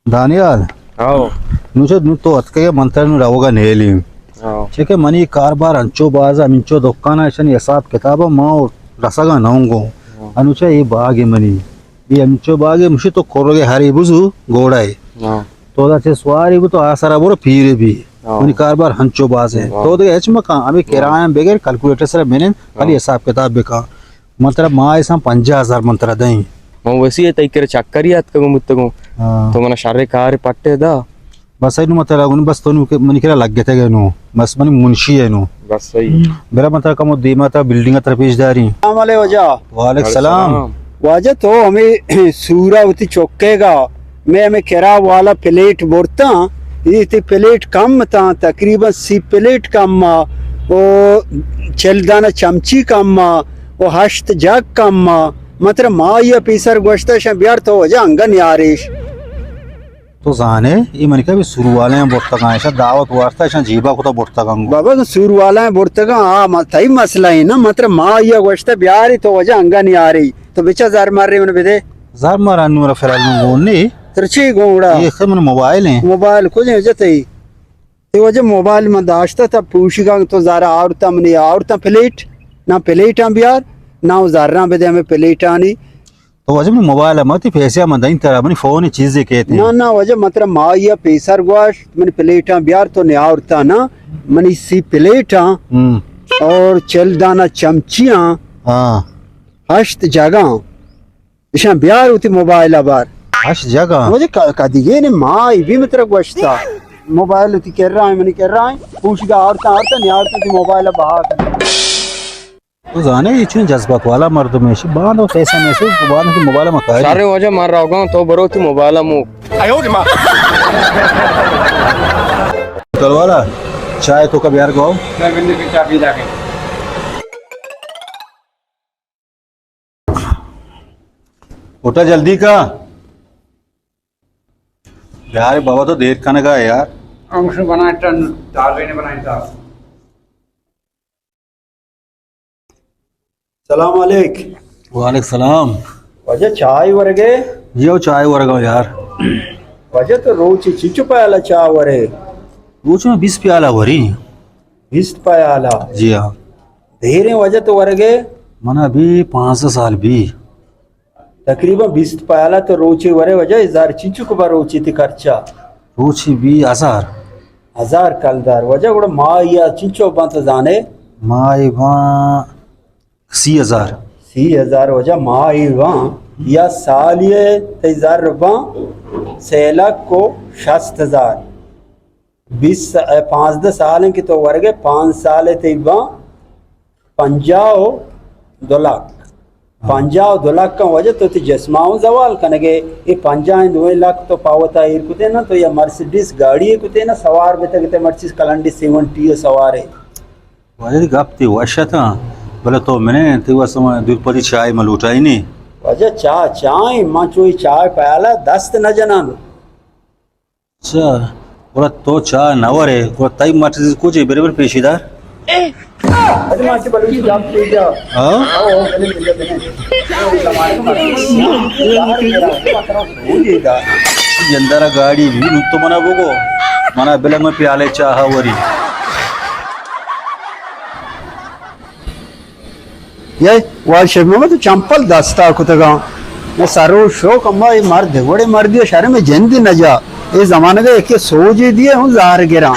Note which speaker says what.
Speaker 1: दानियाल नुचे नु तो अतके मंत्र नु रावगा नेली चेके मनी कारबार अंचो बाजा मिंचो दुकाना ऐसा हिसाब किताब मा रसगा नौंगो अनुचे ये बागे मनी ये अंचो बागे मुशी तो कोरोगे हरी बुजु गोड़ाई तो दाचे स्वारी को तो आसरा बोरो पीरे भी मनी कारबार हंचो बाजे तो दे एच मका अभी किराया बगैर कैलकुलेटर से मैंने खाली हिसाब किताब बेका मंत्र मा ऐसा 50,000 मंत्र दई
Speaker 2: वैसी तैकेरे चक्करियात कगो मुत्तगो तो मना शारे कार पट्टे दा
Speaker 1: बस आई नु मतलब उन बस तो नु मनी केरा लग गए थे नु बस मनी मुंशी है नु
Speaker 2: बस सही
Speaker 1: मेरा मतलब कम दीमा था बिल्डिंग तरफेजदारी
Speaker 3: वाले वजह
Speaker 1: वालेकुम सलाम
Speaker 3: वजह तो हमें सूरा उती चौकेगा मैं हमें केरा वाला प्लेट बोरता ये प्लेट कम था तकरीबन 6 प्लेट कम वो चलदाना चमची कम वो हश्त जग कम मतलब माँ ये पीसर गोश्त शबियार तो वजह अंगन यारिश
Speaker 1: तो जाने ये मन का भी शुरू वाले हैं बोर्तगा ऐसा दावत वार्ता ऐसा जीबा को तो बोर्तगा
Speaker 3: बाबा तो शुरू वाला है बोर्तगा हाँ तई मसला है ना मतलब माँ ये गोश्त बिहार ही तो वजह अंगन यारी तो बेचा जार मार रही मैंने बेदे
Speaker 1: जार मारा नूरा फिलहाल में गोनी
Speaker 3: तरची गोंगड़ा
Speaker 1: ये खैर मोबाइल है
Speaker 3: मोबाइल कुछ नहीं वजह तई ये वजह मोबाइल में दाश्ता था पूछेगा तो ज़रा औरता प्लेट ना प्लेट हम बिहार ना ज़रा बेदे हमें प्लेट आनी
Speaker 1: तो वजह में मोबाइल है मत पैसे हम दई तरह मनी फोन चीजें कहते हैं
Speaker 3: ना वजह मतलब माँ या पैसर गोश मन प्लेट बिहार तो नहीं औरता ना मनी 6 प्लेट और चल दाना चमचियां
Speaker 1: हाँ
Speaker 3: हश्त जगह इशा बिहार होती मोबाइल आबार
Speaker 1: हश जगह
Speaker 3: मुझे कदी ये ने माँ भी मतलब गोश्ता मोबाइल होती कर रहा है मनी कर रहा है पूछगा औरता नहीं औरता थी मोबाइल बाहर
Speaker 1: तो जाने ये चुन जज्बात वाला मर्द में से बांध और पैसा में से बांध के मोबाइल में कर
Speaker 2: सारे वजह मार रहा होगा तो बरो थी मोबाइल मु
Speaker 1: आयो रे मां चल वाला चाय तो कब यार गो
Speaker 3: मैं बिंदु की चाबी लाके
Speaker 1: उठा जल्दी का यार बाबा तो देर खाने का है यार
Speaker 3: अंश बनाए टन दाल ने बनाई था सलाम अलैकुम
Speaker 1: वालेकुम सलाम
Speaker 3: वजह चाय वरगे
Speaker 1: जियो चाय वर्गा यार
Speaker 3: वजह तो रोज चिचु पायाला चाय वरे
Speaker 1: रोज में 20 प्याला वरी
Speaker 3: 20 पायाला
Speaker 1: जी हाँ
Speaker 3: धीरे वजह तो वरगे
Speaker 1: मना अभी 5 साल भी
Speaker 3: तकरीबन 20 पायाला तो रोची वरे वजह 1000 चिचु को बार रोची थी खर्चा
Speaker 1: रोची भी 1000
Speaker 3: कलदार वजह गुड़ माँ या चिचो बंत जाने
Speaker 1: माई वहाँ
Speaker 3: 80,000 वजह माँ वहाँ या साल ये 1000 रुपया 6 को 60,000 5 साल की तो वर्गे 5 साल है 50 लाख 50 लाख का वजह तो जस्माओं जवाल कनगे ये 50 लाख तो पावता है कुते ना तो ये मर्सिडीज गाड़ी है कुते ना सवार बेटा किते मर्सिडीज कलंडी 70 सवार है
Speaker 1: वजह गप थी वर्षा था बोले तो मैंने तेवा समय दुपदी चाय में लुटाई नहीं
Speaker 3: वजह चाय माँ चोई चाय पायाला दस्त न जनान
Speaker 1: अच्छा बोला तो चाय नवर है बोला तई मर्सिडीज कुछ है बराबर पेशीदार
Speaker 3: अरे माँ से बलूची जाप पी जा
Speaker 1: हाँ
Speaker 3: आओ गले मिल जाते हैं
Speaker 1: जंदारा गाड़ी भी तो मना बोगो मना बेलंग में प्याले चाह वरी
Speaker 3: ये वाल शेफ में तो चंपल दस्ता कुतगा मैं सरो शौक अम्मा ये मर्द बड़े मर्द शहर में जंदी न जा ये जमाने का एक सोच दिए हूँ जार गिरा